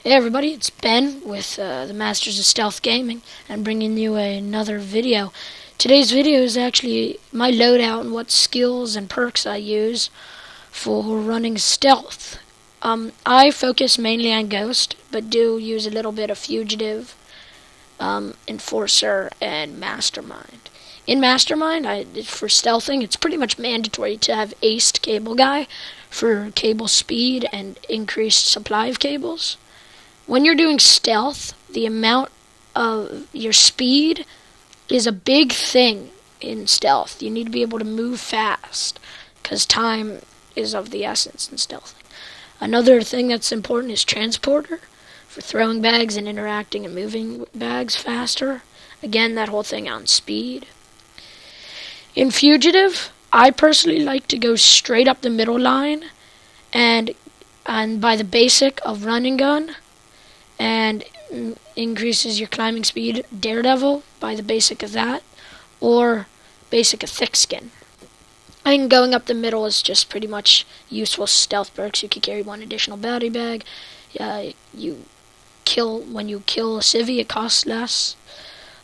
Hey everybody, it's Ben with the Masters of Stealth Gaming, and bringing you another video. Today's video is actually my loadout and what skills and perks I use for running stealth. I focus mainly on Ghost, but do use a little bit of Fugitive, Enforcer, and Mastermind. In Mastermind, for stealthing, it's pretty much mandatory to have aced Cable Guy for cable speed and increased supply of cables. When you're doing stealth, the amount of your speed is a big thing in stealth. You need to be able to move fast, because time is of the essence in stealthing. Another thing that's important is Transporter, for throwing bags and interacting and moving bags faster. Again, that whole thing on speed. In Fugitive, I personally like to go straight up the middle line and by the basic of Run and Gun, and increases your climbing speed, Daredevil, by the basic of that, or basic of Thick Skin. I think going up the middle is just pretty much useful stealth perks. You can carry one additional body bag. When you kill a civvy, it costs less.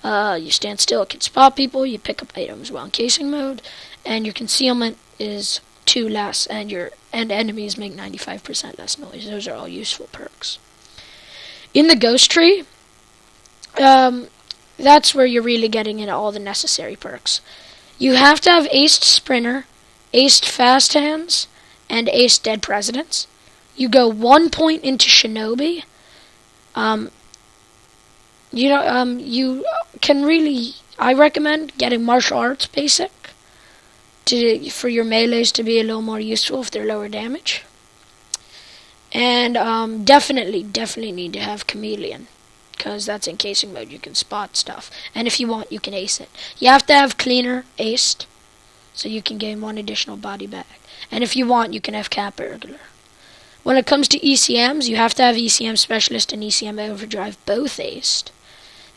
You stand still, it can spot people. You pick up items while in casing mode, and your concealment is 2 less, and enemies make 95% less noise. Those are all useful perks. In the Ghost Tree, that's where you're really getting into all the necessary perks. You have to have aced Sprinter, aced Fast Hands, and aced Dead Presidents. You go 1 point into Shinobi. You can really, I recommend getting Martial Arts Basic for your melees to be a little more useful if they're lower damage. And definitely need to have Chameleon, because that's in casing mode. You can spot stuff, and if you want, you can ace it. You have to have Cleaner aced, so you can gain 1 additional body bag. And if you want, you can have Cat Burglar. When it comes to ECMs, you have to have ECM Specialist and ECM Overdrive both aced.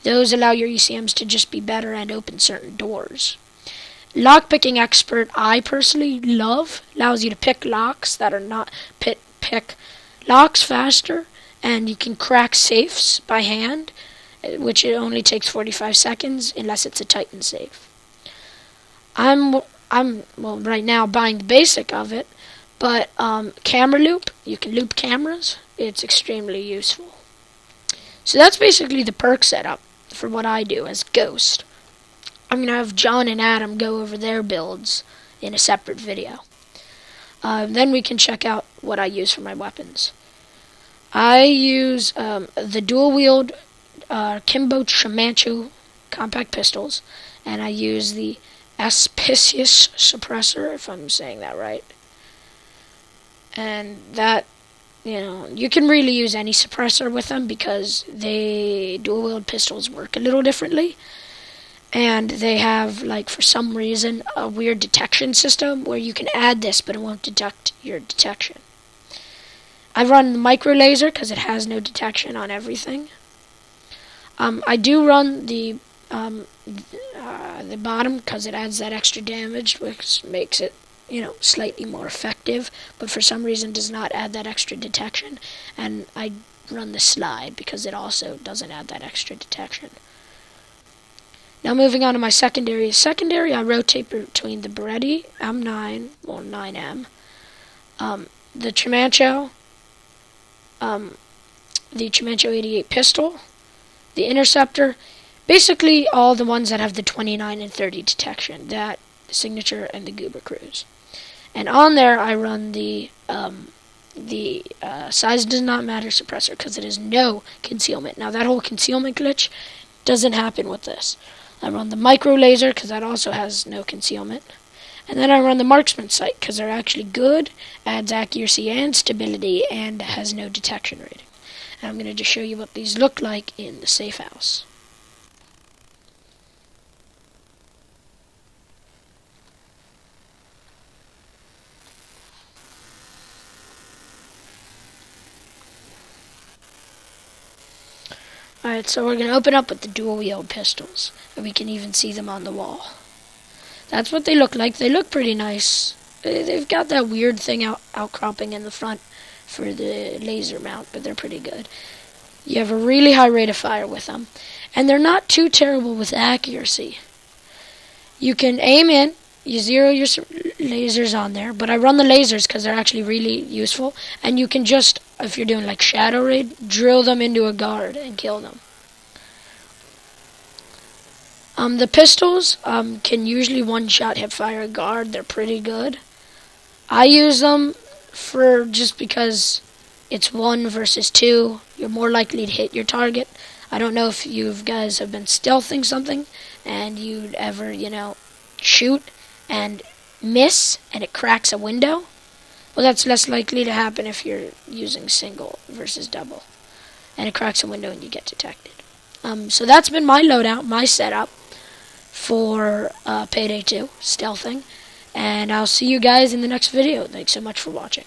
Those allow your ECMs to just be better and open certain doors. Lockpicking Expert, I personally love. Allows you to pick locks that are not pick locks faster, and you can crack safes by hand, which it only takes 45 seconds unless it's a Titan safe. I'm right now buying the basic of it, but camera loop, you can loop cameras. It's extremely useful. So that's basically the perk setup for what I do as Ghost. I'm going to have John and Adam go over their builds in a separate video. Then we can check out what I use for my weapons. I use the dual-wield Kimbo Shamanchu compact pistols, and I use the Aspicious suppressor, if I'm saying that right. And that, you can really use any suppressor with them, because dual-wield pistols work a little differently. And they have, for some reason, a weird detection system where you can add this, but it won't detect your detection. I run the micro laser because it has no detection on everything. I do run the bottom because it adds that extra damage, which makes it, slightly more effective, but for some reason does not add that extra detection. And I run the slide because it also doesn't add that extra detection. Now moving on to my secondary. Secondary, I rotate between the Beretti M9, 9M, the Chimancho, the Chimancho 88 pistol, the Interceptor, basically all the ones that have the 29 and 30 detection, that, the Signature, and the Goober Cruise. And on there, I run the size does not matter suppressor, because it has no concealment. Now that whole concealment glitch doesn't happen with this. I run the micro laser because that also has no concealment. And then I run the marksman sight because they're actually good, adds accuracy and stability, and has no detection rating. And I'm going to just show you what these look like in the safe house. Alright, so we're going to open up with the dual-wield pistols, and we can even see them on the wall. That's what they look like. They look pretty nice. They've got that weird thing outcropping in the front for the laser mount, but they're pretty good. You have a really high rate of fire with them. And they're not too terrible with accuracy. You can aim in, you zero your lasers on there, but I run the lasers because they're actually really useful. And you can just, if you're doing like Shadow Raid, drill them into a guard and kill them. The pistols can usually one-shot hip fire a guard. They're pretty good. I use them for just because it's 1 versus 2. You're more likely to hit your target. I don't know if you guys have been stealthing something and you'd ever, shoot and miss and it cracks a window. Well, that's less likely to happen if you're using single versus double. And it cracks a window and you get detected. So that's been my loadout, my setup for Payday 2, stealthing. And I'll see you guys in the next video. Thanks so much for watching.